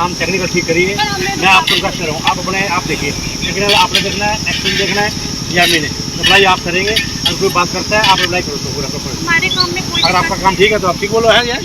काम टेक्निकल ठीक करिए, मैं आपको रिक्वेस्ट कर रहा हूँ, आप अपने आप देखिए, लेकिन आपने देखना है, एक्शन देखना है या मैंने अप्लाई आप करेंगे। अगर कोई बात करता है आप अप्लाई करो तो पूरा हमारे काम में कोई अगर आपका काम ठीक है तो आप ठीक बोलो है।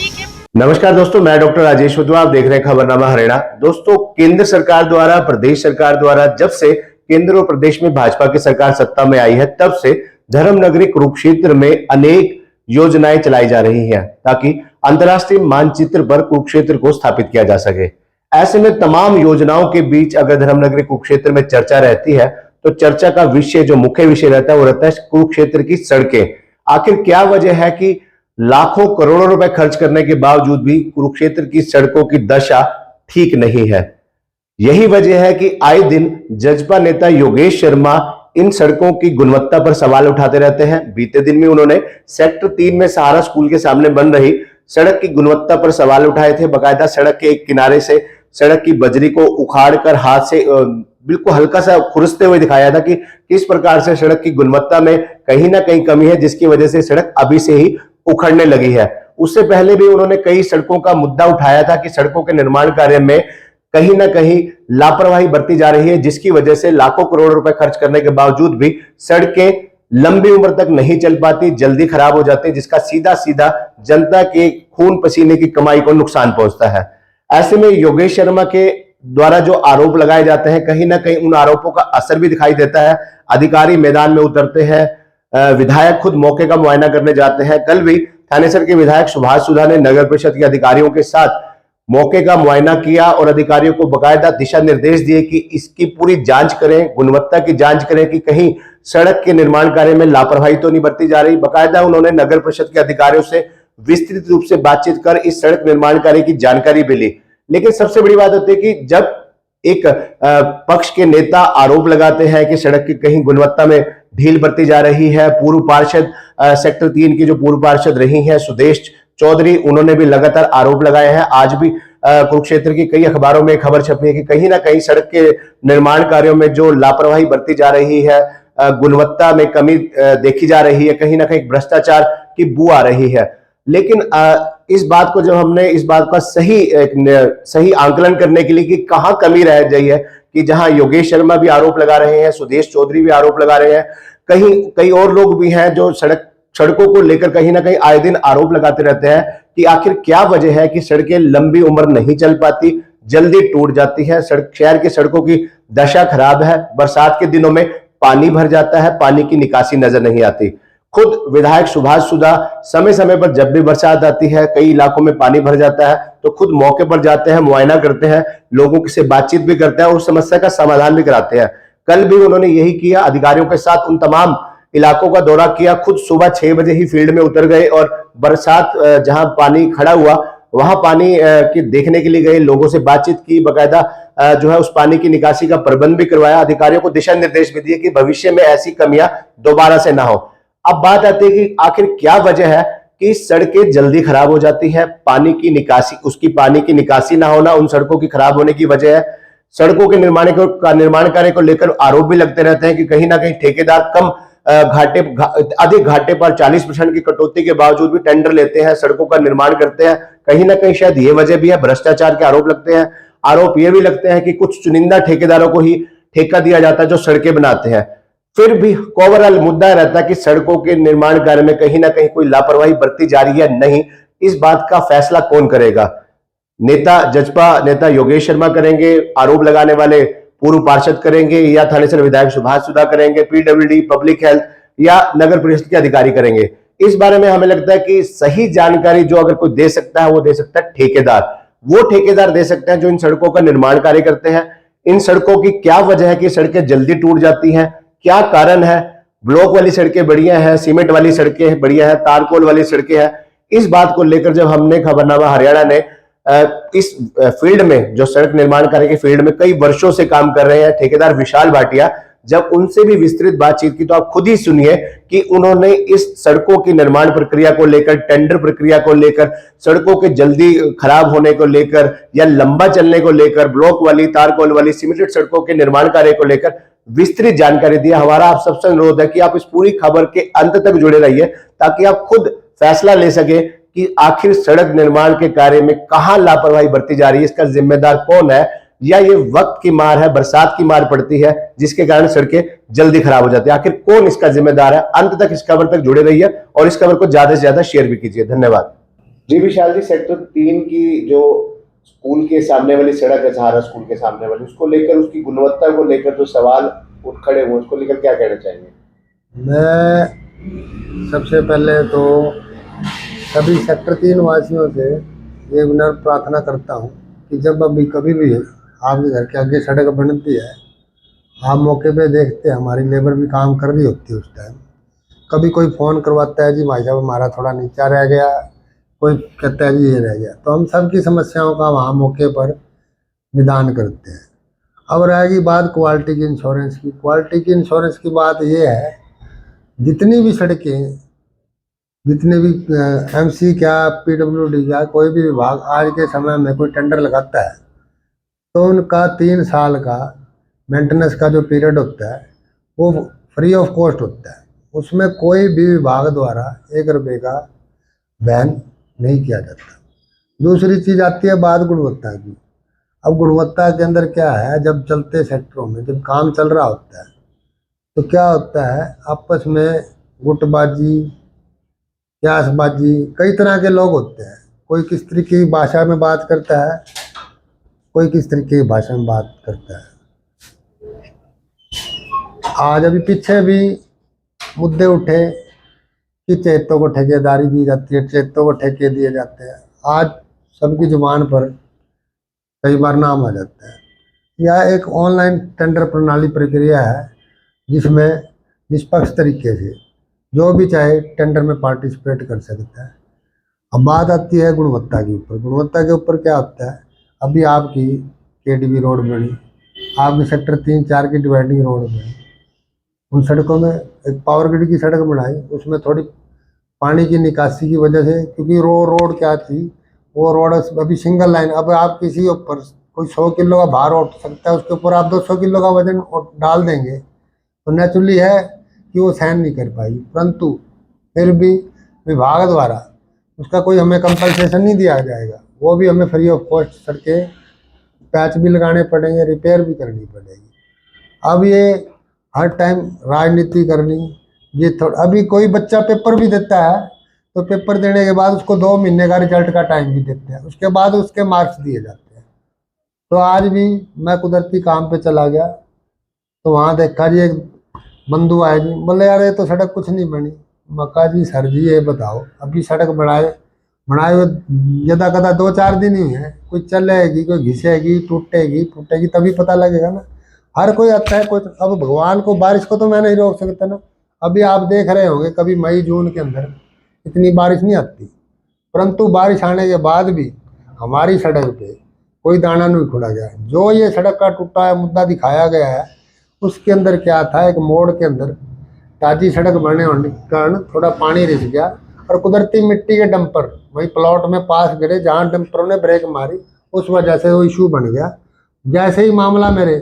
नमस्कार दोस्तों, मैं डॉक्टर राजेश वधवा, आप देख रहे हैं खबरनामा हरियाणा। दोस्तों, केंद्र सरकार द्वारा, प्रदेश सरकार द्वारा जब से केंद्र और प्रदेश में भाजपा की सरकार सत्ता में आई है, तब से धर्मनगरी कुरुक्षेत्र में अनेक योजनाएं चलाई जा रही हैं ताकि अंतर्राष्ट्रीय मानचित्र पर कुरुक्षेत्र को स्थापित किया जा सके। ऐसे में तमाम योजनाओं के बीच अगर धर्मनगरी कुरुक्षेत्र में चर्चा रहती है तो चर्चा का विषय, जो मुख्य विषय रहता है, वो रहता है कुरुक्षेत्र की सड़कें। आखिर क्या वजह है कि लाखों करोड़ों रुपए खर्च करने के बावजूद भी कुरुक्षेत्र की सड़कों की दशा ठीक नहीं है? यही वजह है कि आए दिन जजपा नेता योगेश शर्मा इन सड़कों की गुणवत्ता पर सवाल उठाते रहते हैं। बीते दिन में उन्होंने सेक्टर 3 में सहारा स्कूल के सामने बन रही सड़क की गुणवत्ता पर सवाल उठाए थे। बकायदा सड़क के एक किनारे से सड़क की बजरी को उखाड़कर हाथ से बिल्कुल हल्का सा खुरसते हुए दिखाया था कि किस प्रकार से सड़क की गुणवत्ता में कहीं ना कहीं कमी है, जिसकी वजह से सड़क अभी से ही उखड़ने लगी है। उससे पहले भी उन्होंने कई सड़कों का मुद्दा उठाया था कि सड़कों के निर्माण कार्य में कहीं ना कहीं लापरवाही बरती जा रही है, जिसकी वजह से लाखों करोड़ रुपए खर्च करने के बावजूद भी सड़कें लंबी उम्र तक नहीं चल पाती, जल्दी खराब हो जाती, जिसका सीधा सीधा जनता के खून पसीने की कमाई को नुकसान पहुंचता है। ऐसे में योगेश शर्मा के द्वारा जो आरोप लगाए जाते हैं, कहीं ना कहीं उन आरोपों का असर भी दिखाई देता है। अधिकारी मैदान में उतरते हैं, विधायक खुद मौके का मुआयना करने जाते हैं। कल भी थानेसर के विधायक सुभाष सुधा ने नगर परिषद के अधिकारियों के साथ मौके का मुआयना किया और अधिकारियों को बकायदा दिशा निर्देश दिए कि इसकी पूरी जांच करें, गुणवत्ता की जांच करें कि कहीं सड़क के निर्माण कार्य में लापरवाही तो नहीं बरती जा रही। बकायदा उन्होंने नगर परिषद के अधिकारियों से विस्तृत रूप से बातचीत कर इस सड़क निर्माण कार्य की जानकारी भी ली। लेकिन सबसे बड़ी बात होती है कि जब एक पक्ष के नेता आरोप लगाते हैं कि सड़क की कहीं गुणवत्ता में ढील बरती जा रही है, पूर्व पार्षद सेक्टर 3 की जो पूर्व पार्षद रही हैं सुदेश चौधरी, उन्होंने भी लगातार आरोप लगाए हैं। आज भी कुरुक्षेत्र की कई अखबारों में खबर छपी है कि कहीं ना कहीं सड़क के निर्माण कार्यों में जो लापरवाही बरती जा रही है, गुणवत्ता में कमी देखी जा रही है, कहीं ना कहीं भ्रष्टाचार की बू आ रही है। लेकिन इस बात को जब हमने इस बात का सही आंकलन करने के लिए कि कहां कमी रह गई है, कि जहां योगेश शर्मा भी आरोप लगा रहे हैं, सुदेश चौधरी भी आरोप लगा रहे हैं, कहीं कई और लोग भी हैं जो सड़कों को लेकर कहीं ना कहीं आए दिन आरोप लगाते रहते हैं कि आखिर क्या वजह है कि सड़कें लंबी उम्र नहीं चल पाती, जल्दी टूट जाती है। शहर की सड़कों की दशा खराब है, बरसात के दिनों में पानी भर जाता है, पानी की निकासी नजर नहीं आती। खुद विधायक सुभाष सुधा समय समय पर जब भी बरसात आती है, कई इलाकों में पानी भर जाता है, तो खुद मौके पर जाते हैं, मुआयना करते हैं, लोगों से बातचीत भी करते हैं और उस समस्या का समाधान भी कराते हैं। कल भी उन्होंने यही किया, अधिकारियों के साथ उन तमाम इलाकों का दौरा किया। खुद सुबह 6 बजे ही फील्ड में उतर गए और बरसात जहां पानी खड़ा हुआ वहां पानी की देखने के लिए गए, लोगों से बातचीत की, बकायदा जो है उस पानी की निकासी का प्रबंध भी करवाया, अधिकारियों को दिशा निर्देश भी दिए कि भविष्य में ऐसी कमियां दोबारा से ना हो। अब बात आती है कि आखिर क्या वजह है कि सड़कें जल्दी खराब हो जाती है, पानी की निकासी ना होना उन सड़कों की खराब होने की वजह है। सड़कों के निर्माण कार्य को लेकर आरोप भी लगते रहते हैं कि कहीं ना कहीं ठेकेदार अधिक घाटे पर 40% की कटौती के बावजूद भी टेंडर लेते हैं, सड़कों का निर्माण करते हैं। कहीं ना कहीं शायद ये वजह भी है, भ्रष्टाचार के आरोप लगते हैं। आरोप ये भी लगते हैं कि कुछ चुनिंदा ठेकेदारों को ही ठेका दिया जाता है जो सड़कें बनाते हैं। फिर भी ओवरऑल मुद्दा रहता है कि सड़कों के निर्माण कार्य में कहीं ना कहीं कोई लापरवाही बरती जा रही है नहीं। इस बात का फैसला कौन करेगा? जजपा नेता योगेश शर्मा करेंगे, आरोप लगाने वाले पूर्व पार्षद करेंगे, या थानेसर विधायक सुभाष सुधा करेंगे, पीडब्ल्यूडी, पब्लिक हेल्थ या नगर परिषद के अधिकारी करेंगे? इस बारे में हमें लगता है कि सही जानकारी जो अगर कोई दे सकता है वो दे सकता है ठेकेदार। वो ठेकेदार दे सकते हैं जो इन सड़कों का निर्माण कार्य करते हैं। इन सड़कों की क्या वजह है कि सड़कें जल्दी टूट जाती हैं, क्या कारण है? ब्लॉक वाली सड़कें बढ़िया हैं, सीमेंट वाली सड़कें बढ़िया है, तारकोल वाली सड़कें हैं? इस बात को लेकर जब हमने खबरनामा हरियाणा ने इस फील्ड में, जो सड़क निर्माण कार्य के फील्ड में कई वर्षों से काम कर रहे हैं ठेकेदार विशाल भाटिया, जब उनसे भी विस्तृत बातचीत की तो आप खुद ही सुनिए कि उन्होंने इस सड़कों की निर्माण प्रक्रिया को लेकर, टेंडर प्रक्रिया को लेकर, सड़कों के जल्दी खराब होने को लेकर या लंबा चलने को लेकर, ब्लॉक वाली, तारकोल वाली, सीमेंटेड सड़कों के निर्माण कार्य को लेकर विस्तृत जानकारी दी। हमारा आप सबसे अनुरोध है कि आप इस पूरी खबर के अंत तक जुड़े रहिए ताकि आप खुद फैसला ले सके कि आखिर सड़क निर्माण के कार्य में कहां लापरवाही बरती जा रही है, इसका जिम्मेदार कौन है, या ये वक्त की मार है, बरसात की मार पड़ती है जिसके कारण सड़कें जल्दी खराब हो जाती है। आखिर कौन इसका जिम्मेदार है? अंत तक इस खबर तक जुड़े रहिए और इस खबर को ज्यादा से ज्यादा शेयर भी कीजिए। धन्यवाद जी। विशाल जी, सेक्टर 3 की जो स्कूल के सामने वाली सड़क है, सहारा स्कूल के सामने वाली, उसको लेकर, उसकी गुणवत्ता को लेकर जो सवाल उठ खड़े हुए, उसको लेकर क्या कहना चाहेंगे? मैं सबसे पहले तो सभी सेक्टर 3 वासियों से ये विनम्र प्रार्थना करता हूँ कि जब अभी कभी भी आपके घर के आगे सड़क बनती है, आप मौके पे देखते हैं हमारी लेबर भी काम कर रही होती है उस टाइम, कभी कोई फ़ोन करवाता है जी भाई साहब हमारा थोड़ा नीचा रह गया, कोई कहता है जी ये रह गया, तो हम सबकी समस्याओं का वहाँ मौके पर निदान करते हैं। अब रहेगी बात क्वालिटी की इंश्योरेंस की। क्वालिटी की इंश्योरेंस की बात ये है, जितनी भी सड़कें, जितने भी एमसी क्या पीडब्ल्यूडी क्या कोई भी विभाग आज के समय में कोई टेंडर लगाता है तो उनका 3 साल का मेंटेनेंस का जो पीरियड होता है वो फ्री ऑफ कॉस्ट होता है। उसमें कोई भी विभाग द्वारा 1 रुपये का बैन नहीं किया जाता। दूसरी चीज़ आती है बात गुणवत्ता की। अब गुणवत्ता के अंदर क्या है, जब चलते सेक्टरों में जब काम चल रहा होता है तो क्या होता है, आपस में गुटबाजी, क्यासबाजी, कई तरह के लोग होते हैं। कोई किस तरीके की भाषा में बात करता है, कोई किस तरीके की भाषा में बात करता है। आज अभी पीछे भी मुद्दे उठे कि चेतों को ठेकेदारी दी जाती है, चेतों को ठेके दिए जाते हैं। आज सबकी जुबान पर कई बार नाम आ जाता है। यह एक ऑनलाइन टेंडर प्रणाली प्रक्रिया है जिसमें निष्पक्ष तरीके से जो भी चाहे टेंडर में पार्टिसिपेट कर सकता है। अब बात आती है गुणवत्ता के ऊपर। गुणवत्ता के ऊपर क्या होता है, अभी आपकी केडीबी रोड बनी, आपकी सेक्टर 3-4 की डिवाइडिंग रोड बनी, उन सड़कों में एक पावर ग्रिड की सड़क बनाई, उसमें थोड़ी पानी की निकासी की वजह से, क्योंकि रोड क्या थी, वो रोड अभी सिंगल लाइन, अब आप किसी ऊपर कोई 100 किलो का भार उठ सकता है, उसके ऊपर आप 200 किलो का वजन डाल देंगे तो नेचुरली है कि वो सहन नहीं कर पाएगी। परंतु फिर भी विभाग द्वारा उसका कोई हमें कंपनसेशन नहीं दिया जाएगा, वो भी हमें फ्री ऑफ कॉस्ट सड़कें पैच भी लगाने पड़ेंगे, रिपेयर भी करनी पड़ेगी। अब ये हर टाइम राजनीति करनी, ये थोड़ा, अभी कोई बच्चा पेपर भी देता है तो पेपर देने के बाद उसको 2 महीने का रिजल्ट का टाइम भी देते हैं, उसके बाद उसके मार्क्स दिए जाते हैं। तो आज भी मैं कुदरती काम पे चला गया तो वहाँ देखा जी, एक बंधु आए जी, बोले यार ये तो सड़क कुछ नहीं बनी। मक्का जी सर जी ये बताओ, अभी सड़क बनाए हुए यदा कदा 2-4 दिन ही है, कोई चलेगी, कोई घिसेगी, टूटेगी तभी पता लगेगा ना। हर कोई आता है, कोई अब भगवान को, बारिश को तो मैं नहीं रोक सकता ना। अभी आप देख रहे होंगे कभी मई जून के अंदर इतनी बारिश नहीं आती, परंतु बारिश आने के बाद भी हमारी सड़क पे कोई दाना नहीं खुड़ा गया। जो ये सड़क का टूटा है मुद्दा दिखाया गया है, उसके अंदर क्या था, एक मोड़ के अंदर ताजी सड़क बनने होने के कारण थोड़ा पानी रिस गया और कुदरती मिट्टी के डंपर वही प्लॉट में पास गिरे जहाँ डंपरों ने ब्रेक मारी, उस वजह से वो इशू बन गया। जैसे ही मामला मेरे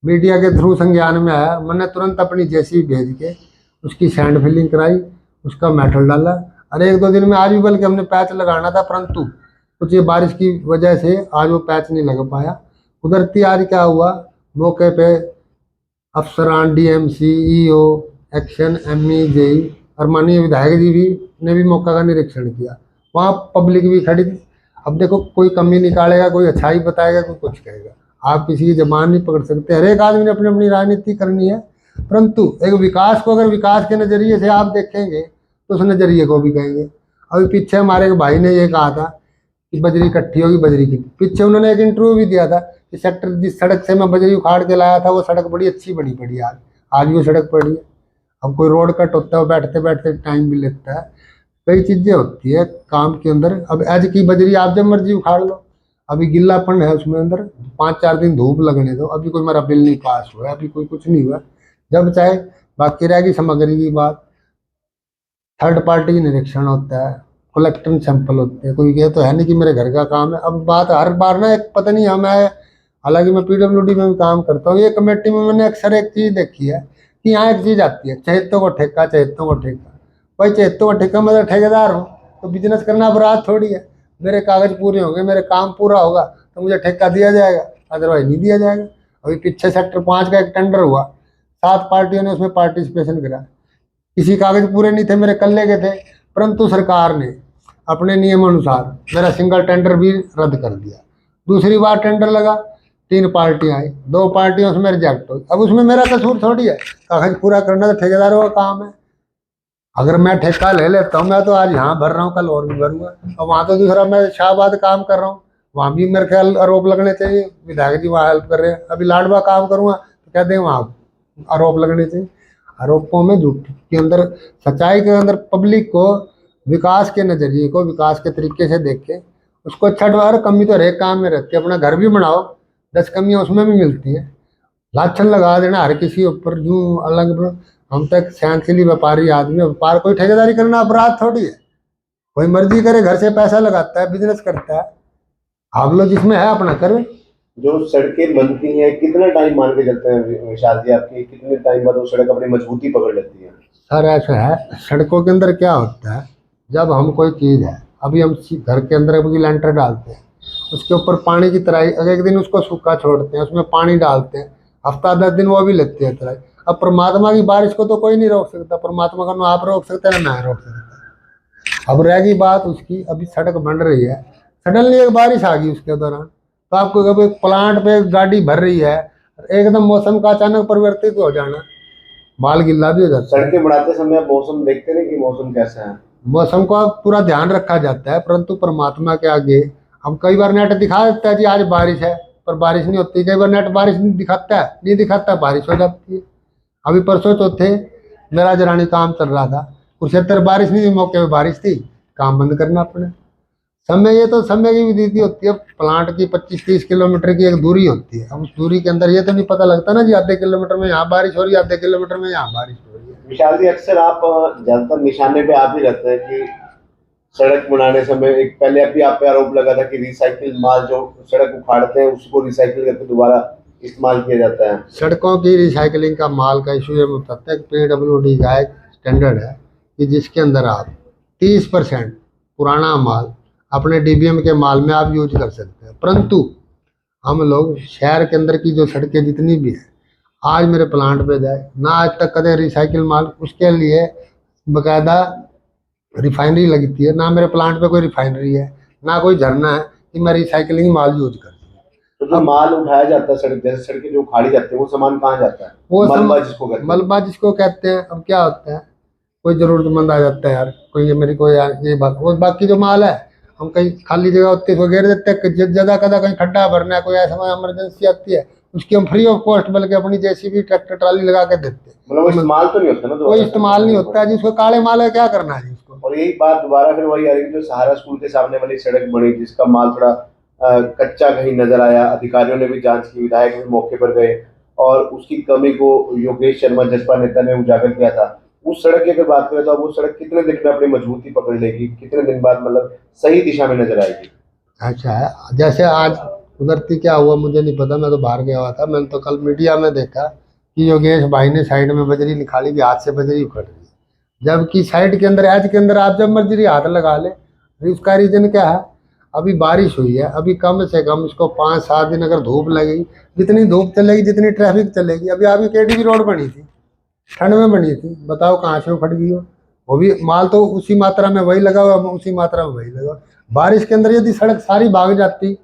मीडिया के थ्रू संज्ञान में आया, मैंने तुरंत अपनी जेसीबी भेज के उसकी सैंड फिलिंग कराई, उसका मेटल डाला और 1-2 दिन में आज भी बल्कि हमने पैच लगाना था, परंतु कुछ ये बारिश की वजह से आज वो पैच नहीं लग पाया। कुदरती आज क्या हुआ, मौके पे अफसरान, DMC, EO, XEN, ME, JE और माननीय विधायक जी भी ने भी मौका का निरीक्षण किया। वहाँ पब्लिक भी खड़ी थी। अब देखो, कोई कमी निकालेगा, कोई अच्छाई बताएगा, कोई कुछ कहेगा, आप किसी की जबान नहीं पकड़ सकते। हर एक आदमी ने अपनी अपनी राजनीति करनी है, परंतु एक विकास को अगर विकास के नज़रिए से आप देखेंगे तो उस नज़रिए को भी कहेंगे। अभी पीछे हमारे एक भाई ने ये कहा था कि बजरी इकट्ठी होगी, बजरी की, पीछे उन्होंने एक इंटरव्यू भी दिया था कि सेक्टर जिस सड़क से मैं बजरी उखाड़ के लाया था वो सड़क बड़ी अच्छी बनी पड़ी है, आज भी वो सड़क पड़ी है। अब कोई रोड कट होता है, वो बैठते बैठते टाइम भी लगता है, कई चीज़ें होती है काम के अंदर। अब आज की बजरी आप जब मर्जी उखाड़ लो, अभी गिल्लापन है उसमें अंदर, 5-4 दिन धूप लगने दो, अभी कोई मेरा बिल नहीं पास हुआ, अभी कोई कुछ नहीं हुआ, जब चाहे। बाकी रहेगी सामग्री की बात, थर्ड पार्टी निरीक्षण होता है, कलेक्टर सैंपल होते हैं, कोई ये तो है नहीं कि मेरे घर का काम है। अब बात हर बार ना, एक पता नहीं हमें, हालांकि मैं पीडब्ल्यूडी में भी काम करता हूँ, ये कमेटी में मैंने अक्सर एक चीज़ देखी है कि यहाँ एक चीज़ आती है, चहेतों को ठेका, चहेतों को ठेका। भाई चहेतों को ठेका, मतलब ठेकेदार हो, तो बिजनेस करना अपराध थोड़ी है। मेरे कागज पूरे होंगे, मेरे काम पूरा होगा तो मुझे ठेका दिया जाएगा, अदरवाइज नहीं दिया जाएगा। अभी पीछे सेक्टर 5 का एक टेंडर हुआ, 7 पार्टियों ने उसमें पार्टिसिपेशन करा, किसी कागज पूरे नहीं थे, मेरे कल्ले के थे, परंतु सरकार ने अपने नियम अनुसार मेरा सिंगल टेंडर भी रद्द कर दिया। दूसरी बार टेंडर लगा, 3 पार्टियां आई, 2 पार्टियों से मैं रिजेक्ट हुई। अब उसमें मेरा कसूर थोड़ी है, कागज पूरा करना तो ठेकेदारों का काम है। अगर मैं ठेका ले लेता हूँ, मैं तो आज यहाँ भर रहा हूँ, कल और भी भरूंगा, और वहाँ तो दूसरा मैं शाहबाद काम कर रहा हूँ, वहाँ भी मेरे ख्याल आरोप लगने चाहिए, विधायक जी वहाँ हेल्प कर रहे हैं। अभी लाडवा काम करूँगा तो कहते हैं वहाँ आरोप लगने चाहिए। आरोपों में झूठ के अंदर, सच्चाई के अंदर पब्लिक को विकास के नज़रिए को, विकास के तरीके से देख के उसको अच्छा हर कमी तो हर एक काम में रहती है। अपना घर भी बनाओ, 10 कमियाँ उसमें भी मिलती हैं। लाछन लगा देना हर किसी ऊपर यूँ अलग, हम तो एक सहनशीली व्यापारी आदमी, व्यापार कोई ठेकेदारी करना अपराध थोड़ी है। कोई मर्जी करे, घर से पैसा लगाता है, बिजनेस करता है, आप लोग जिसमें है अपना करें। जो सड़कें बनती हैं कितना टाइम मान के चलते हैं विशाल जी, आपकी कितने टाइम बाद वो सड़क अपनी मजबूती पकड़ लेती है? सर ऐसा है, सड़कों के अंदर क्या होता है, जब हम कोई चीज़ है, अभी हम घर के अंदर अभी लेंटर डालते हैं, उसके ऊपर पानी की तराई, अगर एक दिन उसको सूखा छोड़ते हैं, उसमें पानी डालते हैं, हफ्ता 10 दिन वो भी लगते हैं तराई। अब परमात्मा की बारिश को तो कोई नहीं रोक सकता, परमात्मा को ना आप रोक सकते हैं ना मैं रोक सकता। अब रहेगी बात उसकी, अभी सड़क बन रही है, सडनली एक बारिश आ गई उसके दौरान, तो आपको कभी प्लांट पे गाड़ी भर रही है, एकदम मौसम का अचानक परिवर्तित हो जाना, माल गिल्ला भी हो जाता है। सड़कें बनाते समय आप मौसम देखते हैं कि मौसम कैसा है? मौसम का पूरा ध्यान रखा जाता है, परंतु परमात्मा के आगे हम कई बार नेट दिखा देता है जी आज बारिश है, पर बारिश नहीं होती। कई बार नेट बारिश नहीं दिखाता, बारिश हो जाती है। अभी परसों चौथे मेरा जरानी काम चल रहा था, कुरुक्षेत्र बारिश नहीं थी, मौके पे बारिश थी, काम बंद करना पड़ा। समय, ये तो समय की विधि होती है, प्लांट की 25-30 किलोमीटर की एक दूरी होती है। अब उस दूरी के अंदर ये तो नहीं पता लगता ना जी आधे किलोमीटर में यहाँ बारिश हो रही है, आधे किलोमीटर में यहाँ बारिश हो रही है। विशाल जी, अक्सर आप ज्यादातर निशाने पे आप ही रहते हैं कि सड़क बनाने समय एक पहले अभी आप पे आरोप लगा था कि रिसाइकिल माल जो सड़क उखाड़ते हैं उसको रिसाइकिल करके दोबारा इस्तेमाल किया जाता है। सड़कों की रिसाइकलिंग का माल का इशू ये बताता है कि PWD का एक स्टैंडर्ड है कि जिसके अंदर आप 30% पुराना माल अपने DBM के माल में आप यूज कर सकते हैं। परंतु हम लोग शहर के अंदर की जो सड़कें जितनी भी हैं, आज मेरे प्लांट पे जाए ना, आज तक कदे रिसाइकिल माल, उसके लिए बाकायदा रिफाइनरी लगती है, ना मेरे प्लांट पे कोई रिफाइनरी है, ना कोई झरना है कि मैं रिसाइकलिंग माल यूज कर। तो जो माल उठाया जाता है सड़क, जैसे सड़कें जो उखाड़ी जाती है, वो सामान कहाँ जाता है? वो मलबा जिसको कहते हैं। मलबा जिसको कहते हैं। अब क्या होता है, कोई जरूरतमंद आ जाता है यार, कोई ये मेरी कोई यार ये बात, वो बाकी जो माल है हम कहीं खाली जगह होती है उसको घेर देते हैं, ज़्यादा कदा कहीं खड्डा भरना है, कोई ऐसा इमरजेंसी आती है, उसकी हम फ्री ऑफ कॉस्ट बल्कि अपनी JCB ट्रैक्टर ट्राली लगा के देते हैं। मतलब वो इस्तेमाल तो नहीं होता ना? कोई इस्तेमाल नहीं होता है जिसको, काले माल है, क्या करना है जिसको। और यही बात दोबारा फिर वही आ रही है, जो सहारा स्कूल के सामने वाली सड़क बनी जिसका माल थोड़ा कच्चा कहीं नजर आया, अधिकारियों ने भी जांच की, विधायक भी मौके पर गए और उसकी कमी को योगेश शर्मा जसपा नेता ने उजागर किया था। उस सड़क की अगर बात करें तो अब वो सड़क कितने दिन में अपनी मजबूती पकड़ लेगी, कितने दिन बाद मतलब सही दिशा में नजर आएगी? अच्छा है, जैसे आज उधरती क्या हुआ मुझे नहीं पता, मैं तो बाहर गया हुआ था, मैंने तो कल मीडिया में देखा कि योगेश भाई ने साइड में बजरी निकाली कि हाथ से बजरी उखड़ रही, जबकि साइड के अंदर एज के अंदर आप जब मर्जी हाथ लगा ले। उसका रीजन क्या है, अभी बारिश हुई है, अभी कम से कम इसको 5-7 दिन अगर धूप लगेगी, जितनी धूप चलेगी जितनी ट्रैफिक चलेगी। अभी आपकी KTB रोड बनी थी, ठंड में बनी थी, बताओ कहाँ से उखड़ गई हो। वो भी माल तो उसी मात्रा में वही लगा हुआ, उसी मात्रा में वही लगा। बारिश के अंदर यदि सड़क सारी भाग जाती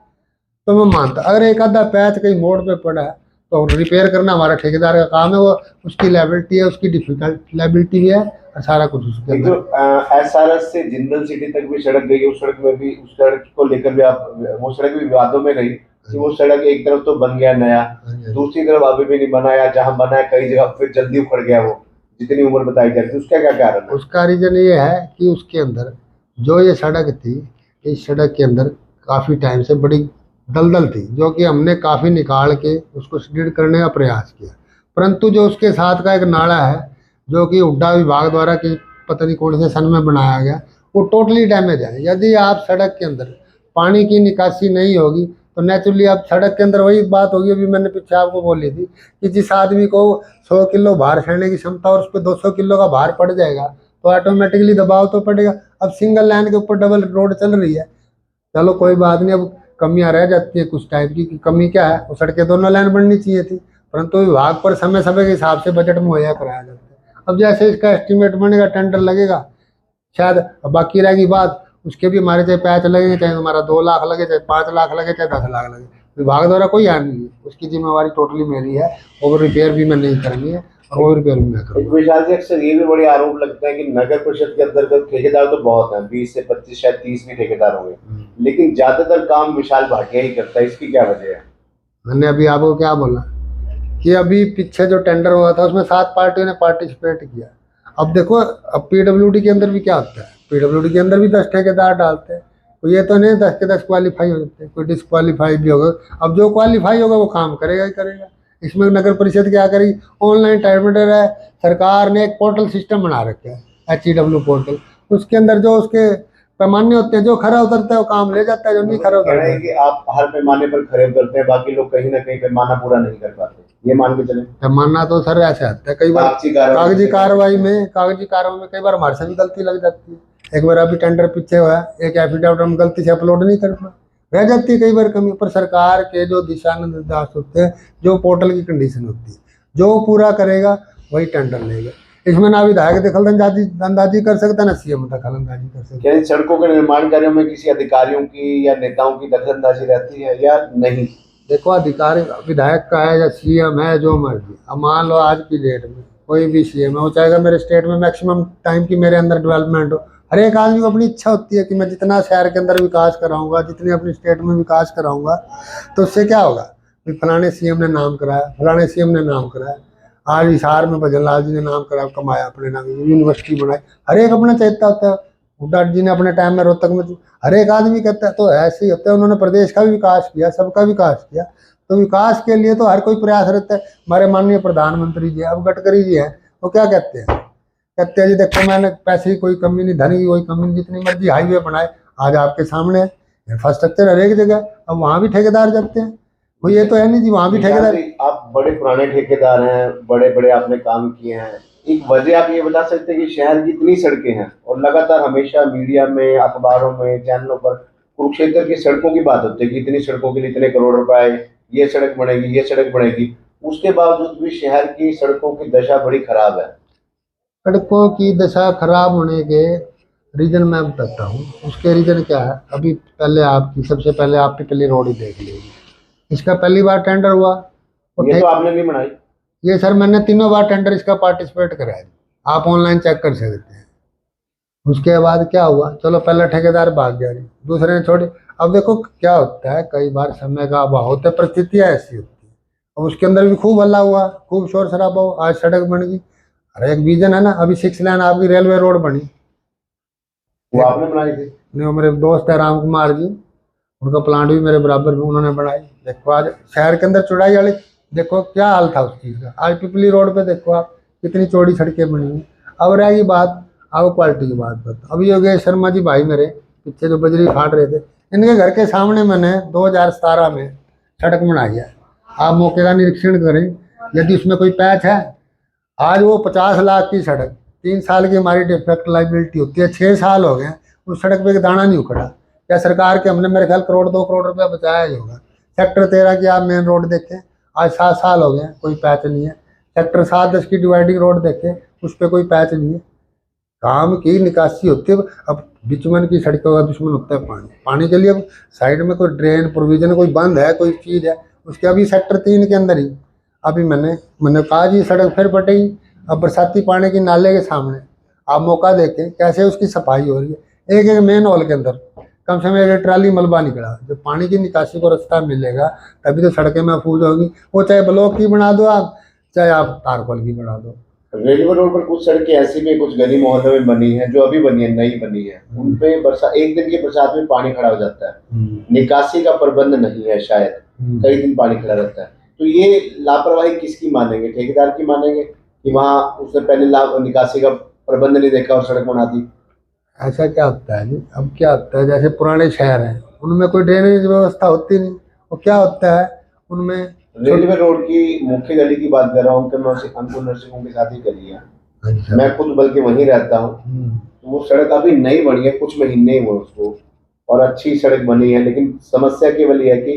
तो मैं मानता, अगर एक आधा पैच कहीं मोड़ पे पड़ा है तो रिपेयर करना हमारा ठेकेदार का काम है, वो उसकी लायबिलिटी है, उसकी डिफिकल्ट लायबिलिटी भी है और सारा कुछ उसके अंदर। जो SRS से जिंदल सिटी तक भी सड़क गई, उस सड़क में भी, उस सड़क को लेकर भी आप, वो सड़क भी विवादों में गई कि वो सड़क एक तरफ तो बन गया नया, दूसरी तरफ अभी भी नहीं बनाया, जहां बना है कई जगह फिर जल्दी उखड़ गया वो, जितनी उम्र बताई जाती है। उसका क्या कारण है? उसका रीजन ये है कि उसके अंदर जो ये सड़क थी, इस सड़क के अंदर काफ़ी टाइम से बड़ी दलदल थी, जो कि हमने काफ़ी निकाल के उसको सीड करने का प्रयास किया, परंतु जो उसके साथ का एक नाला है जो कि हुड्डा विभाग द्वारा कि पता नहीं कौन से सन में बनाया गया, वो टोटली डैमेज है। यदि आप सड़क के अंदर पानी की निकासी नहीं होगी तो नेचुरली आप सड़क के अंदर वही बात होगी, अभी मैंने पीछे आपको बोली थी कि जिस आदमी को 100 किलो भार सहने की क्षमता और उस पर 200 किलो का भार पड़ जाएगा तो ऑटोमेटिकली दबाव तो पड़ेगा। अब सिंगल लाइन के ऊपर डबल रोड चल रही है, चलो कोई बात नहीं, अब कमियां रह जाती है कुछ टाइप की। कमी क्या है, वो सड़कें दोनों लाइन बननी चाहिए थी, परंतु विभाग पर समय समय के हिसाब से बजट मुहैया कराया जाता है। अब जैसे इसका एस्टिमेट बनेगा, टेंडर लगेगा, शायद बाकी रहेगी बात, उसके भी हमारे चाहे पैच लगेंगे, चाहे हमारा 2 लाख लगे, चाहे 5 लाख लगे, चाहे 10 लाख लगे, विभाग द्वारा कोई हानि नहीं है, उसकी जिम्मेवारी टोटली मेरी है। ओवर रिपेयर भी मैं नहीं करेंगी और ओवर रिपेयर भी मैं एक करूँगा। विशाल जी, अक्सर ये भी बड़े आरोप लगते हैं कि नगर परिषद के अंतर्गत ठेकेदार तो बहुत हैं, 20 से 25 शायद 30 भी ठेकेदार होंगे, लेकिन ज्यादातर काम विशाल भाटिया ही करता है, इसकी क्या वजह है? मैंने अभी आपको क्या बोला कि अभी पीछे जो टेंडर हुआ था उसमें 7 पार्टियों ने पार्टिसिपेट किया। अब देखो, अब पीडब्ल्यूडी के अंदर भी क्या होता है, पीडब्ल्यूडी के अंदर भी 10 ठेकेदार डालते हैं, तो ये तो नहीं 10 के 10 क्वालिफाई हो जाते हैं, कोई डिस्क्वालीफाई भी होगा। अब जो क्वालिफाई होगा वो काम करेगा ही करेगा। इसमें नगर परिषद क्या करेगी, ऑनलाइन टेंडर है, सरकार ने एक पोर्टल सिस्टम बना रखा है HEW पोर्टल, उसके अंदर जो उसके पैमाने होते हैं, जो खरा उतरता है वो काम ले जाता है, जो नहीं खरा कह रहे उतरता हैं कि आप हर पैमाने पर खरे उतरते हैं, बाकी लोग कहीं ना कहीं पैमाना पूरा नहीं कर पाते, ये मान के चले। पैमाना तो सर ऐसे आता है, कई बार कागजी कार्रवाई में कई बार हमारे से भी गलती लग जाती है। एक बार अभी टेंडर पीछे हुआ, एक एफिडेविट हम गलती से अपलोड नहीं कर पाए, रह जाती है कई बार कमी। पर सरकार के जो दिशा निर्देश होते हैं, जो पोर्टल की कंडीशन होती है, जो पूरा करेगा वही टेंडर लेगा। इसमें ना विधायक दखल अंदाजी कर सकता है, ना CM दखल अंदाजी कर सकता है। क्या इन सड़कों के निर्माण कार्यों में किसी अधिकारियों की या नेताओं की दखलंदाजी रहती है या नहीं? देखो, अधिकारी विधायक का है या CM है, जो मर्जी। अब मान लो आज की डेट में कोई भी CM है, वो चाहेगा मेरे स्टेट में मैक्सिमम टाइम की मेरे अंदर डेवलपमेंट हो। हर एक आदमी को अपनी इच्छा होती है कि मैं जितना शहर के अंदर विकास कराऊंगा, जितनी अपनी स्टेट में विकास कराऊंगा, तो उससे क्या होगा, फलाने CM ने नाम कराया, फलाने CM ने नाम कराया, आज हिसार में भजन लाल जी ने नाम कराया, कमाया अपने नाम, यूनिवर्सिटी बनाई। हर एक अपना चाहता होता है। हुड्डा जी ने अपने टाइम में रोहतक में, हर एक आदमी कहता है, तो ऐसे ही होता है। उन्होंने प्रदेश का भी विकास किया, सबका विकास किया, तो विकास के लिए तो हर कोई प्रयास रहता है। हमारे माननीय प्रधानमंत्री जी, अब गडकरी जी हैं, वो क्या कहते हैं, कहते हैं जी देखो, मैंने पैसे की कोई कमी नहीं, धन की कोई कमी नहीं, जितनी मर्जी हाईवे बनाए, आज आपके सामने है, इंफ्रास्ट्रक्चर हर एक जगह। अब वहाँ भी ठेकेदार जाते हैं, वो ये तो है नहीं जी वहाँ भी ठेकेदार। आप बड़े पुराने ठेकेदार हैं, बड़े बड़े आपने काम किए हैं, एक वजह आप ये बता सकते हैं कि शहर की इतनी सड़कें हैं और लगातार हमेशा मीडिया में, अखबारों में, चैनलों पर कुरुक्षेत्र की सड़कों की बात होती है कि इतनी सड़कों के लिए इतने करोड़ रुपए आए, ये सड़क बनेगी, ये सड़क बनेगी, उसके बावजूद भी शहर की सड़कों की दशा बड़ी खराब है। सड़कों की दशा खराब होने के रीजन मैं बताता हूँ। उसके रीजन क्या है, अभी सबसे पहले आप पिपली रोड ही देख लीजिए। इसका पहली बार टेंडर हुआ, ये तो आपने नहीं बनाई। ये सर मैंने 3 बार टेंडर इसका पार्टिसिपेट कराया, आप ऑनलाइन चेक कर सकते हैं। उसके बाद क्या हुआ, चलो पहला ठेकेदार भाग गया, दूसरे ने छोड़ी। अब देखो क्या होता है, कई बार समय का अभाव होता है, परिस्थितियाँ ऐसी होती है। अब उसके अंदर भी खूब हल्ला हुआ, खूब शोर शराबा हुआ, आज सड़क बन गई। अरे एक विजन है ना, अभी 6 लाइन आपकी रेलवे रोड बनी, वो आपने बनाई थी? नहीं, वो मेरे दोस्त है राम कुमार जी, उनका प्लांट भी मेरे बराबर में उन्होंने बनाई। देखो आज शहर के अंदर चौड़ाई वाली, देखो क्या हाल था उस चीज़ का। आज पिपली रोड पे देखो आप कितनी चौड़ी सड़कें बनी हैं। अब रहेगी बात, अब क्वालिटी की बात बताओ। अभी योगेश शर्मा जी भाई मेरे पीछे जो बजरी फाड़ रहे थे, इनके घर के सामने मैंने 2017 में सड़क बनाई है। आप मौके का निरीक्षण करें, यदि उसमें कोई पैच है, आज वो 50 लाख की सड़क, 3 साल की हमारी डिफेक्ट लाइबिलिटी होती है, 6 साल हो गए उस सड़क पे एक दाना नहीं उखड़ा। क्या सरकार के हमने मेरे ख्याल 2 करोड़ रुपया बचाया ही होगा। सेक्टर 13 की आप मेन रोड देखें, आज 7 साल हो गए, कोई पैच नहीं है। सेक्टर 7-10 की डिवाइडिंग रोड देखें, उस पर कोई पैच नहीं है। काम की निकासी होती है। अब बिचमन की सड़कों का दुश्मन होता है पानी। पानी के लिए अब साइड में कोई ड्रेन प्रोविजन, कोई बंद है, कोई चीज़ है, उसके अभी सेक्टर 3 के अंदर ही अभी मैंने कहा जी सड़क फिर बटेगी। अब बरसाती पानी की नाले के सामने आप मौका देखें कैसे उसकी सफाई हो रही है। एक मेन हॉल के अंदर कम से कम 1 ट्राली मलबा निकला। जब पानी की निकासी को रास्ता मिलेगा तभी तो सड़कें महफूज होगी। वो चाहे ब्लॉक की बना दो आप, चाहे आप तारकोल की बना दो। रेलवे रोड पर कुछ सड़कें ऐसी भी कुछ गली मोहल्ले में बनी है, जो अभी बनी है, नई बनी है, उनपे एक दिन की बरसात में पानी खड़ा हो जाता है, निकासी का प्रबंध नहीं है, शायद कई दिन पानी खड़ा रहता है। तो ये लापरवाही किसकी मानेंगे, ठेकेदार की मानेंगे कि वहाँ उसने पहले निकासी का प्रबंध नहीं देखा और सड़क बना दी? ऐसा क्या होता है जी, अब क्या होता है, जैसे पुराने शहर हैं उनमें कोई ड्रेनेज व्यवस्था होती नहीं। वो क्या होता है उनमें, रेलवे रोड की मुख्य गली की बात कर रहा हूँ, अंकुर नर्सिंग होम के साथ ही करी है, अच्छा। मैं खुद बल्कि वहीं रहता हूँ। वो सड़क अभी नई बनी है, कुछ महीने ही हुए उसको, और अच्छी सड़क बनी है, लेकिन समस्या केवल ये है कि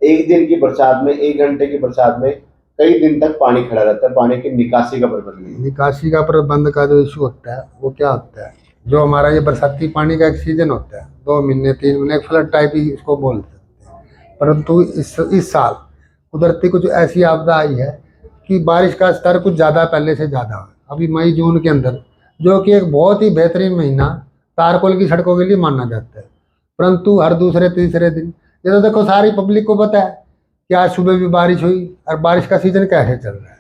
एक दिन की बरसात में, 1 घंटे की बरसात में कई दिन तक पानी खड़ा रहता है। पानी की निकासी का प्रबंध नहीं है। निकासी का प्रबंध का जो इशू होता है वो क्या होता है, जो हमारा ये बरसाती पानी का एक सीजन होता है, 2 महीने 3 महीने, फ्लड टाइप ही इसको बोल सकते हैं। परंतु इस साल कुदरती कुछ ऐसी आपदा आई है कि बारिश का स्तर कुछ ज़्यादा पहले से ज़्यादा है। अभी मई जून के अंदर, जो कि एक बहुत ही बेहतरीन महीना तारकोल की सड़कों के लिए माना जाता है, परंतु हर दूसरे तीसरे दिन, ये तो देखो सारी पब्लिक को पता है कि आज सुबह भी बारिश हुई, और बारिश का सीजन कैसे चल रहा है।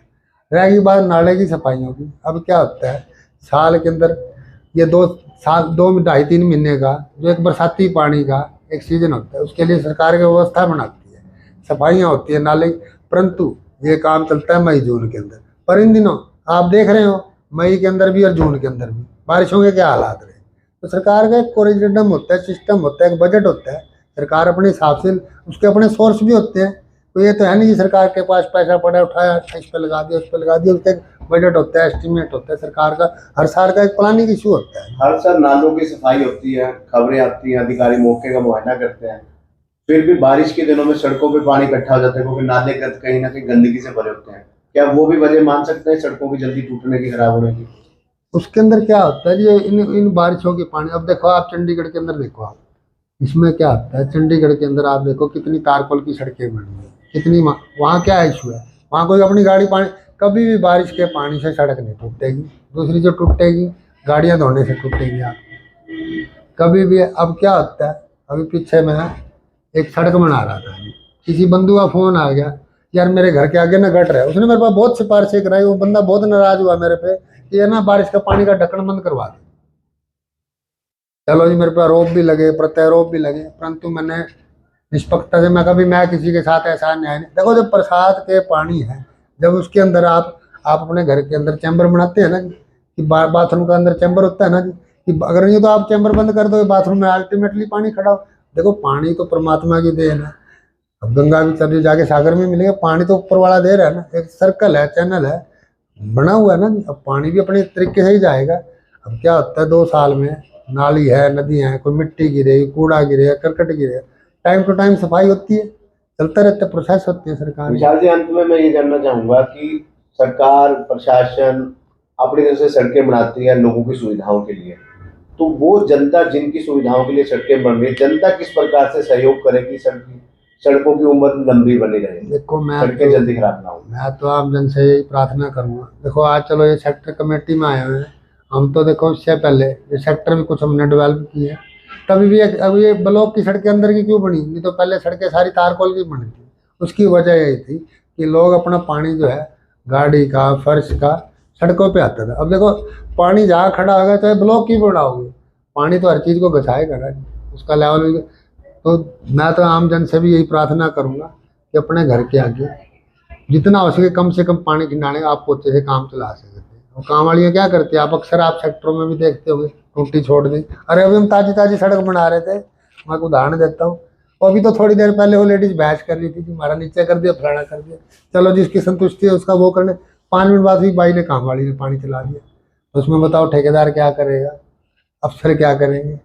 रहेगी बात नाले की सफाई होगी। अब क्या होता है, साल के अंदर ये 2 2 ढाई 3 महीने का जो एक बरसाती पानी का एक सीजन होता है, उसके लिए सरकार की व्यवस्था बनाती है, सफाइयाँ होती है नाले, परंतु ये काम चलता है मई जून के अंदर। पर इन दिनों आप देख रहे हो मई के अंदर भी और जून के अंदर भी बारिशों के क्या हालात रहे। तो सरकार का एक कोरिडोरम होता है, सिस्टम होता है, एक बजट होता है, सरकार अपने हिसाब से, उसके अपने सोर्स भी होते हैं। तो ये तो है नहीं कि सरकार के पास पैसा पड़ा उठाया इस पे लगा दिया उस पे लगा दिया, उसका एक बजट होता है, एस्टिमेट होता है सरकार का, हर साल का एक प्लानिंग इशू होता है। हर साल नालों की सफाई होती है, खबरें आती हैं, अधिकारी मौके का मुआयना करते हैं, फिर भी बारिश के दिनों में सड़कों पे पानी इकट्ठा हो जाता है, क्योंकि नाले कहीं ना कहीं गंदगी से भरे होते हैं। क्या वो भी वजह मान सकते हैं सड़कों की जल्दी टूटने की, खराब होने की? उसके अंदर क्या होता है जी, इन बारिशों के पानी, अब देखो आप चंडीगढ़ के अंदर देखो आप, इसमें क्या होता है, चंडीगढ़ के अंदर आप देखो कितनी तारकोल की सड़कें बनी है, कितनी वहाँ क्या इशू है, वहाँ कोई अपनी गाड़ी पानी, कभी भी बारिश के पानी से सड़क नहीं टूटेगी। दूसरी जो टूटेगी गाड़ियाँ धोने से टूटेगी आप कभी भी। अब क्या होता है, अभी पीछे मैं एक सड़क बना रहा था, किसी बंधु का फोन आ गया, यार मेरे घर के आगे ना गटर है, उसने मेरे पास बहुत सिफारिशें कराई, वो बंदा बहुत नाराज हुआ मेरे पे कि ये ना बारिश का पानी का ढक्कन बंद करवा दे। चलो जी, मेरे पे आरोप भी लगे, प्रत्यारोप भी लगे, परंतु मैंने निष्पक्षता से, मैं किसी के साथ ऐसा अन्याय नहीं। देखो जब बरसात के पानी है, जब उसके अंदर आप अपने घर के अंदर चैम्बर बनाते हैं ना जी, कि बाथरूम का अंदर चैम्बर होता है ना जी, कि अगर नहीं तो आप चैम्बर बंद कर दो, बाथरूम में अल्टीमेटली पानी खड़ा हो। देखो पानी तो परमात्मा की देन है, अब गंगा भी चली जाके सागर में मिलेगा, पानी तो ऊपर वाला दे रहा है ना, एक सर्कल है, चैनल है बना हुआ है ना जी। अब पानी भी अपने तरीके से ही जाएगा। अब क्या होता है, 2 साल में नाली है, नदी है, कोई मिट्टी गिरे, कूड़ा गिरे, करकट गिरे, टाइम टू टाइम सफाई होती है, चलता रहता है, प्रोसेस होती है सरकार की। विशाल जी, अंत में मैं ये जानना चाहूंगा कि सरकार, प्रशासन अपनी तरफ से सड़कें बनाती है लोगों की सुविधाओं के लिए, तो वो जनता जिनकी सुविधाओं के लिए सड़कें बन रही है, जनता किस प्रकार से सहयोग करे कि सड़कों की उम्र लंबी बनी रहे, देखो सड़कें जल्दी खराब ना हो? मैं तो आम जन से यही प्रार्थना करूंगा। देखो आज चलो ये सेक्टर कमेटी में आए हुए हैं हम, तो देखो इससे पहले ये सेक्टर भी कुछ हमने डेवलप किए हैं, तभी भी अब ये ब्लॉक की सड़कें अंदर की क्यों बनी, नहीं तो पहले सड़कें सारी तारकोल की बनी थी। उसकी वजह यही थी कि लोग अपना पानी जो है गाड़ी का, फर्श का, सड़कों पे आता था। अब देखो पानी जहाँ खड़ा होगा, चाहे ब्लॉक की बनाओगे, पानी तो हर चीज़ को घसाएगा ना, उसका लेवल भी। तो मैं तो आम जन से भी यही प्रार्थना करूंगा कि अपने घर के आगे जितना हो सके कम से कम पानी खिंडाने का आप पोचे से काम चला सकते हैं। और काम वालियाँ क्या करती है, आप अक्सर आप सेक्टरों में भी देखते होंगे, टूटी छोड़ दी। अरे अभी हम ताजी ताजी सड़क बना रहे थे, मैं आपको उदाहरण देता हूँ, और अभी तो थोड़ी देर पहले वो लेडीज बहस कर रही थी कि हमारा नीचे कर दिया, फलाना कर दिया। चलो जिसकी संतुष्टि है उसका वो करने, 5 मिनट बाद ही बाई ने, काम वाली ने पानी चला दिया। तो उसमें बताओ ठेकेदार क्या करेगा, अफसर क्या करेंगे?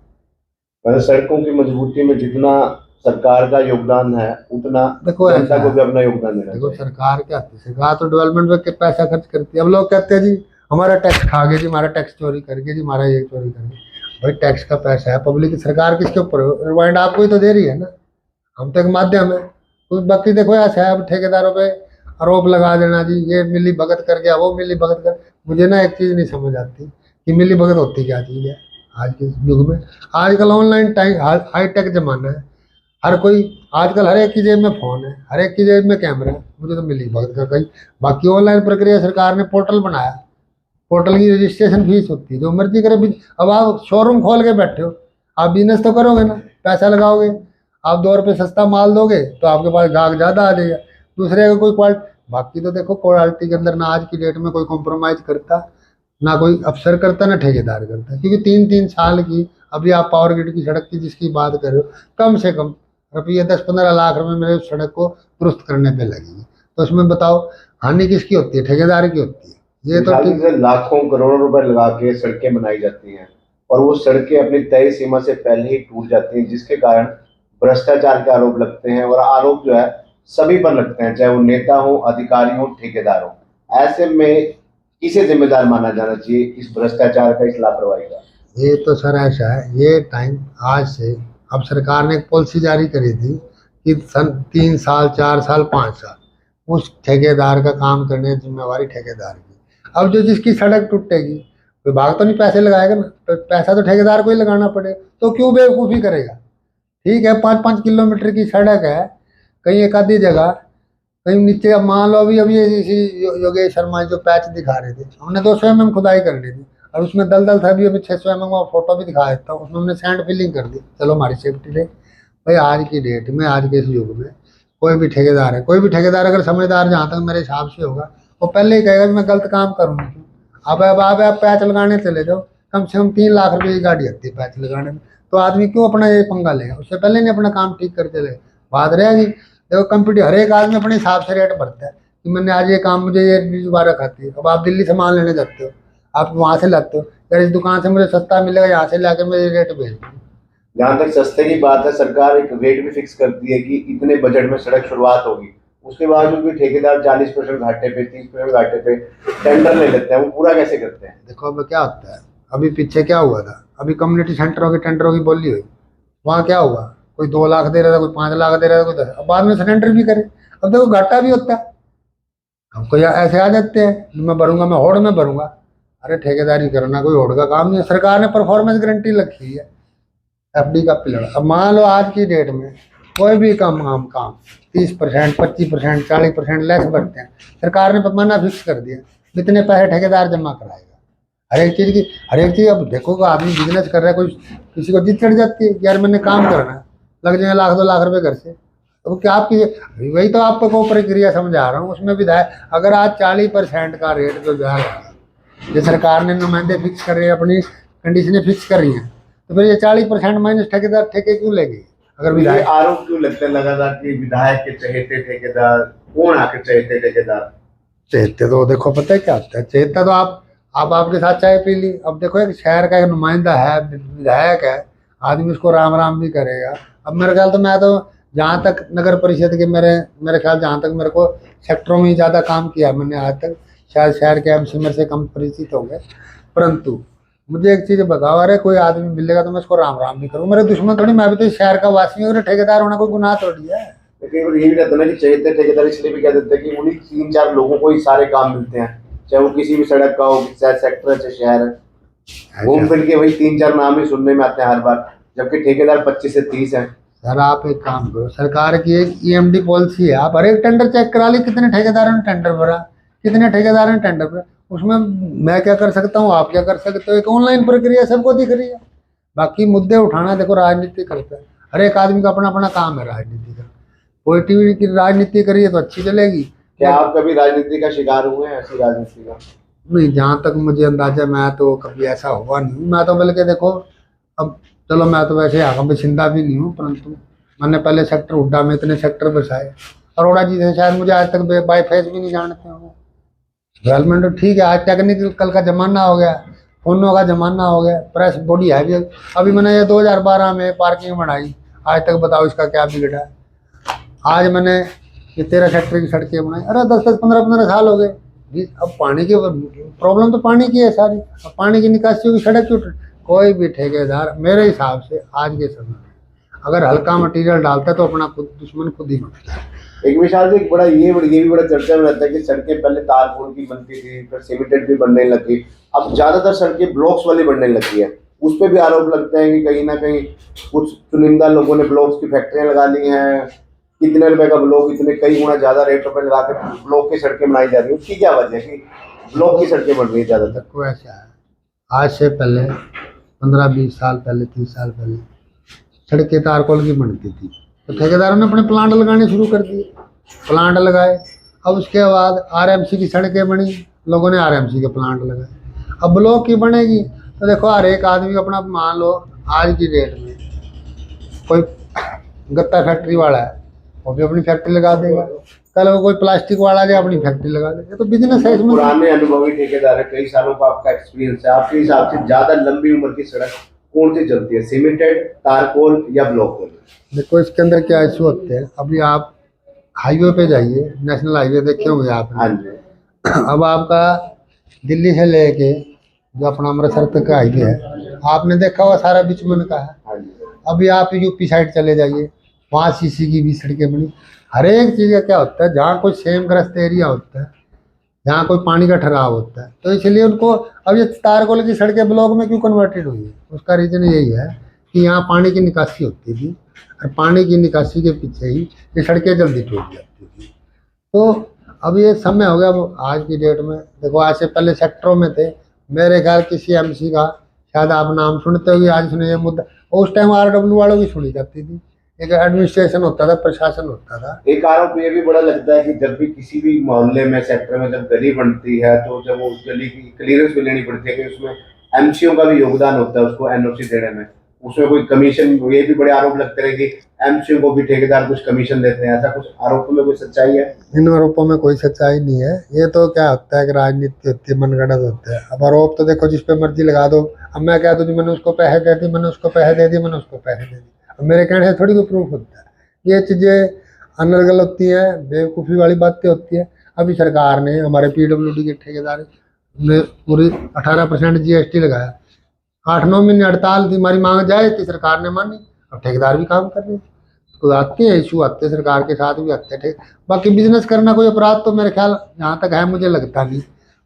मतलब सड़कों की मजबूती में जितना सरकार का योगदान है, उतना देखो जनता को भी अपना योगदान देना देखो चाहिए। सरकार क्या आती है, सरकार तो डेवलपमेंट पे पैसा खर्च करती है। अब लोग कहते हैं जी हमारा टैक्स खा गया जी, हमारा टैक्स चोरी करके जी, हमारा ये चोरी करके। भाई टैक्स का पैसा है, पब्लिक सरकार किसके ऊपर है, रिवाइंड आपको ही तो दे रही है ना, हम तो एक माध्यम है। तो बाकी देखो ऐसा है, अब ठेकेदारों पे आरोप लगा देना जी, ये मिली भगत कर गया, वो मिली भगत कर। मुझे ना एक चीज़ नहीं समझ आती कि मिली भगत होती क्या चीज़ है आज के युग में। आजकल ऑनलाइन टाइम, हाई टेक जमाना है, हर कोई आजकल हर एक की जेब में फ़ोन है, हर एक की जेब में कैमरा है, मुझे तो मिली भगत का कहीं। बाकी ऑनलाइन प्रक्रिया, सरकार ने पोर्टल बनाया, पोर्टल की रजिस्ट्रेशन फीस होती है, जो मर्जी करे। अब आप शोरूम खोल के बैठे हो, आप बिजनेस तो करोगे ना, पैसा लगाओगे, आप 2 रुपये सस्ता माल दोगे तो आपके पास ग्राहक ज़्यादा आ जाएगा, दूसरे का कोई क्वालिटी। बाकी तो देखो क्वालिटी के अंदर ना आज की डेट में कोई कॉम्प्रोमाइज़ करता, ना कोई अफसर करता, ना ठेकेदार करता, क्योंकि 3-3 साल की, अभी आप पावर ग्रिड की सड़क की जिसकी बात कर रहे हो, कम से कम रुपये 10-15 लाख रुपए मेरे सड़क को दुरुस्त करने पे लगेगी। तो उसमें बताओ हानि किसकी होती है, ठेकेदार की होती है। ये तो ठीक। जैसे लाखों करोड़ों रुपए लगा के सड़कें बनाई जाती हैं और वो सड़कें अपनी तय सीमा से पहले ही टूट जाती हैं, जिसके कारण भ्रष्टाचार के आरोप लगते हैं। और आरोप जो है सभी पर लगते हैं, चाहे वो नेता हो, अधिकारी हो, ठेकेदार हो। ऐसे में किसे जिम्मेदार माना जाना चाहिए इस भ्रष्टाचार का, इस लापरवाही का? ये तो सर ऐसा है, ये टाइम आज से, अब सरकार ने एक पॉलिसी जारी करी थी कि 3 साल 4 साल 5 साल उस ठेकेदार का काम करने की जिम्मेवारी ठेकेदार की। अब जो जिसकी सड़क टूटेगी, विभाग तो नहीं पैसे लगाएगा ना, तो पैसा तो ठेकेदार को ही लगाना पड़ेगा, तो क्यों बेवकूफ़ी करेगा। ठीक है, 5-5 किलोमीटर की सड़क है, कहीं एक आधी जगह, कहीं नीचे। अब मान लो अभी ये इसी योगेश शर्मा जो पैच दिखा रहे थे, हमने 200 mm खुदाई कर ली थी और उसमें दलदल था भी, अभी 600 mm का फोटो भी दिखा देता हूँ, उसमें हमने सैंड फिलिंग कर दी। चलो हमारी सेफ्टी रहे भाई। आज की डेट में, आज के इस युग में कोई भी ठेकेदार है, कोई भी ठेकेदार अगर समझदार, जहाँ तक मेरे हिसाब से होगा, वो पहले ही कहेगा कि मैं गलत काम करूँगा। अब आप पैच लगाने चले जाओ, कम से कम 3 लाख रुपये की गाड़ी आती है पैच लगाने में, तो आदमी क्यों अपना ये पंगा लेगा, उससे पहले नहीं अपना काम ठीक कर चले। बात रहेगी, देखो कंपनी, हर एक आदमी अपने हिसाब से रेट भरता है कि मैंने आज ये काम, मुझे ये चीज़ दोबारा खाती है। अब आप दिल्ली से माल लेने जाते हो, आप वहाँ से लाते हो, यार इस दुकान से मुझे सस्ता मिलेगा, यहाँ से लाके मैं ये रेट बेच दूँ। जहाँ तक सस्ते की बात है, सरकार एक रेट भी फिक्स करती है कि इतने बजट में सड़क शुरुआत होगी, उसके बावजूद भी ठेकेदार 40% घाटे पे, 30% घाटे पे टेंडर ले लेते हैं। वो पूरा कैसे करते हैं? देखो अब क्या होता है, अभी पीछे क्या हुआ था, अभी कम्युनिटी सेंटरों के टेंडरों की बोली हुई, वहाँ क्या हुआ, कोई 2 लाख दे रहा था, कोई 5 लाख दे रहा था, कोई 10। अब बाद में सरेंडर भी करे। अब देखो घाटा भी होता है, हमको ऐसे आ जाते हैं, मैं भरूंगा, मैं होड़ में भरूंगा। अरे ठेकेदारी करना कोई होड़ का काम नहीं है, सरकार ने परफॉर्मेंस गारंटी रखी है, FD का पिलर। अब मान लो आज की डेट में कोई भी काम 30%, 25%, 40% लेस बढ़ते हैं, सरकार ने पैमाना फिक्स कर दिया, कितने पैसे ठेकेदार जमा कराएगा। हर एक चीज़। अब देखो कि आदमी बिजनेस कर रहा है, कोई किसी को जिद चढ़ जाती है कि यार मैंने काम करना है, लग जाएंगे 1-2 लाख रुपए घर से। तो क्या आपकी, वही तो आपको प्रक्रिया समझा रहा हूँ, उसमें भी अगर आज 40% का रेट जो है, जो सरकार ने नुमाइंदे फिक्स कर रहे हैं, अपनी कंडीशनें फिक्स कर रही हैं, तो फिर ये 40% माइनस ठेकेदार ठेके क्यों लेंगे? अगर विधायक, आरोप क्यों लगते हैं लगातार कि विधायक के चहेते ठेकेदार? कौन आके चहेते ठेकेदार? चहेते तो देखो पता है क्या होता है, चहेता तो आप आपके साथ चाय पी ली। अब देखो एक शहर का एक नुमाइंदा है, विधायक है, आदमी उसको राम राम भी करेगा। अब मेरे ख्याल तो, मैं तो जहाँ तक नगर परिषद के, मेरे ख्याल जहाँ तक मेरे को सेक्टरों में ही ज़्यादा काम किया मैंने आज तक, शायद शहर के MC मेरे से कम परिचित हो गए। परंतु मुझे एक चीज़ बताओ, अरे कोई आदमी मिलेगा तो मैं उसको राम राम भी करूँ, मेरे दुश्मन थोड़ी, मैं भी तो इस शहर का वासी हूँ, ठेकेदार होना कोई गुनाह थोड़ी है। लेकिन ये भी रहता है ना कि चहेते ठेकेदार इसलिए भी कह देते हैं कि उन्हीं 3-4 लोगों को ही सारे काम मिलते हैं, चाहे वो किसी भी सड़क का हो, चाहे सेक्टर है, चाहे शहर है। घूम फिर के वही 3-4 नाम ही सुनने में आते हैं हर बार, जबकि ठेकेदार 25 से 30 हैं। सर आप एक काम करो, सरकार की एक EMD पॉलिसी है, आप हर एक टेंडर चेक करा ली, कितने ठेकेदारों ने टेंडर भरा, कितने ठेकेदारों ने टेंडर भरा, उसमें मैं क्या कर सकता हूँ, आप क्या कर सकते हो, एक ऑनलाइन प्रक्रिया सबको दिख रही है। बाकी मुद्दे उठाना, देखो राजनीति करते हैं, हर एक आदमी का अपना अपना काम है राजनीति का। कोई टीवी की राजनीति करिए तो अच्छी चलेगी। क्या आप कभी राजनीति का शिकार हुए हैं, ऐसी राजनीति का? नहीं, जहाँ तक मुझे अंदाजा, मैं तो कभी ऐसा हुआ नहीं। मैं तो बल्कि देखो, अब चलो मैं तो वैसे आगम बशिंदा भी नहीं हूँ, परंतु मैंने पहले सेक्टर हुड्डा में इतने सेक्टर बसाए, अरोड़ा जी से शायद मुझे आज तक बाई फेस भी नहीं जानते होंगे। डेवलपमेंट तो ठीक है, आज टेक्निकल का ज़माना हो गया, फोनों का ज़माना हो गया, प्रेस बॉडी है भी। अभी मैंने ये 2012 में पार्किंग बनाई, आज तक बताओ इसका क्या बिगड़ा है। आज मैंने ये 13 सेक्टर की सड़कें बनाई, अरे 10-10, 15-15 साल हो गए जी। अब पानी की प्रॉब्लम तो पानी की है सारी, अब पानी की निकासी होगी, सड़क क्यों? कोई भी ठेकेदार मेरे हिसाब से आज के समय में अगर हल्का मटेरियल डालता है तो अपना दुश्मन खुद ही बनता है। एक विशाल जी, एक बड़ा ये भी बड़ा चर्चा में रहता है कि सड़कें पहले तारपुर की बनती थी, फिर सीमेंटेड भी बनने लगी, अब ज्यादातर सड़कें ब्लॉक्स वाली बनने लगी है। उस पर भी आरोप लगते हैं कि कहीं ना कहीं कुछ चुनिंदा लोगों ने ब्लॉक्स की फैक्ट्रियां लगा ली हैं, कितने रुपए का ब्लॉक, इतने कई गुना ज्यादा रेट पे लगा के ब्लॉक की सड़कें बनाई जा रही है। उसकी क्या वजह है कि ब्लॉक की सड़कें बन रही है ज्यादातर? को ऐसा है, आज से पहले 15-20 साल पहले, 30 साल पहले सड़कें तारकोल की बनती थी, तो ठेकेदारों ने अपने प्लांट लगाने शुरू कर दिए, प्लांट लगाए। अब उसके बाद RMC की सड़कें बनी, लोगों ने RMC के प्लांट लगाए। अब ब्लॉक की बनेगी तो देखो हर एक आदमी अपना, मान लो आज की डेट में कोई गत्ता फैक्ट्री वाला है, वो भी अपनी फैक्ट्री लगा देगा, कल को कोई प्लास्टिक वाला जाए अपनी फैक्ट्री लगा दे, ये तो बिजनेस है इसमें। पुराने अनुभवी ठेकेदार है, कई सालों का आपका एक्सपीरियंस है, आपके हिसाब से ज्यादा लंबी उम्र की सड़क कौन सी चलती है, सीमेंटेड, तारकोल या ब्लॉक होल? देखो इसके अंदर क्या इशू होते हैं, अभी आप हाईवे पे जाइए, नेशनल हाईवे देखे होंगे आप। हाँ जी। अब आपका दिल्ली से लेके जो अपना अमृतसर तक का हाईवे है, आपने देखा हुआ सारा बिचमन का है। हाँ जी। अभी आप यूपी साइड चले जाइए, वहाँ सीसी की भी सड़कें बनी। हर एक चीज़ का क्या होता है, जहाँ कोई सेम ग्रस्त एरिया होता है, जहाँ कोई पानी का ठहराव होता है, तो इसलिए उनको अब ये तारकोल की सड़कें ब्लॉक में क्यों कन्वर्टेड हुई है, उसका रीज़न यही है कि यहाँ पानी की निकासी होती थी, और पानी की निकासी के पीछे ही ये सड़कें जल्दी टूट जाती थी। तो अब ये समय हो गया। अब आज की डेट में देखो, आज से पहले सेक्टरों में थे, मेरे ख्याल किसी एमसी का शायद आप नाम सुनते होंगे, आज सुने ये मुद्दा, उस टाइम आरडब्ल्यू वालों की सुनी जाती थी, एक एडमिनिस्ट्रेशन होता था, प्रशासन होता था। एक आरोप ये भी बड़ा लगता है कि जब भी किसी भी मोहल्ले में, सेक्टर में जब गली बनती है, तो जब वो उस गली की क्लियरेंस भी लेनी पड़ती है, कि उसमें एमसीओ का भी योगदान होता है उसको एनओसी देने में, उसमें कोई कमीशन, ये भी बड़े आरोप लगते हैं कि एमसीओ को भी ठेकेदार कुछ कमीशन देते हैं, ऐसा कुछ आरोपों में कोई सच्चाई है? इन आरोपों में कोई सच्चाई नहीं है, ये तो क्या होता है कि राजनीति होती है, मनगढ़ंत होता है। अब आरोप तो देखो जिस पे मर्जी लगा दो, अब मैं कह दूँ जी मैंने उसको पैसे दे दिए, मैंने उसको पैसे दे दिए, मैंने उसको पैसे दे दिए, अब मेरे कहने से थोड़ी कोई प्रूफ होता है। ये चीज़ें अनर्गल होती हैं, बेवकूफ़ी वाली बातें होती हैं। अभी सरकार ने, हमारे पीडब्ल्यूडी के ठेकेदार ने पूरी 18% GST लगाया, 8-9 महीने हड़ताल थी, हमारी मांग जाए थी, सरकार ने मानी, अब ठेकेदार भी काम कर रहे हैं। तो आते हैं इशू, आते हैं सरकार के साथ भी आते हैं, ठीक। बाकी बिजनेस करना कोई अपराध तो मेरे ख्याल जहाँ तक है मुझे लगता नहीं।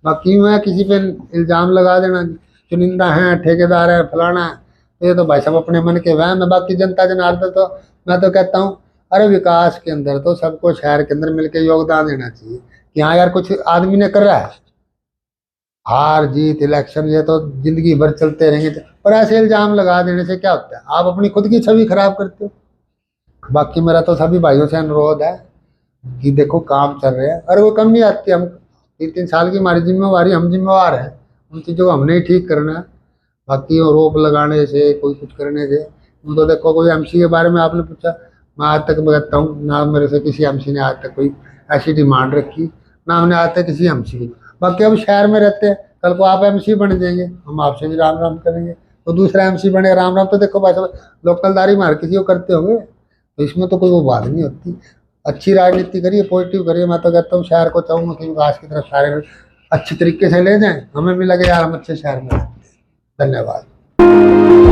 बाकी मैं किसी पे इल्ज़ाम लगा देना, चुनिंदा हैं, ठेकेदार है, फलाना है, तो ये तो भाई साहब अपने मन के वहम है। बाकी जनता जनार्दन तो मैं तो कहता हूँ, अरे विकास के अंदर तो सबको शहर के अंदर मिलकर योगदान देना चाहिए कि हाँ यार कुछ आदमी ने कर रहा है, हार जीत इलेक्शन ये तो जिंदगी भर चलते रहेंगे, पर ऐसे इल्ज़ाम लगा देने से क्या होता है, आप अपनी खुद की छवि खराब करते हो। बाकी मेरा तो सभी भाइयों से अनुरोध है कि देखो काम चल रहे हैं, अरे वो कम नहीं आती, हम 3-3 साल की हमारी जिम्मेवारी, हम जिम्मेवार हैं, उन चीज़ों को हमने ही ठीक करना है। बाकी वो रोप लगाने से, कोई कुछ करने से, वो तो देखो कोई एमसी के बारे में आपने पूछा, मैं आज तक कहता हूँ ना मेरे से किसी एमसी ने आज तक कोई ऐसी डिमांड रखी, ना हमने आज तक किसी एमसी की। बाकी अब शहर में रहते हैं, कल को आप एमसी बन जाएंगे, हम आपसे भी राम राम करेंगे, तो दूसरा एमसी बनेगा राम राम। तो देखो भाई साहब लोकलदारी मार किसी को करते होंगे, तो इसमें तो कोई वो बात नहीं होती। अच्छी राजनीति करिए, पॉजिटिव करिए। मैं तो कहता हूँ शहर को चाहूँगा कि विकास की तरफ सारे अच्छी तरीके से ले जाएं, हमें भी लगे यार हम अच्छे शहर में रहते हैं। धन्यवाद।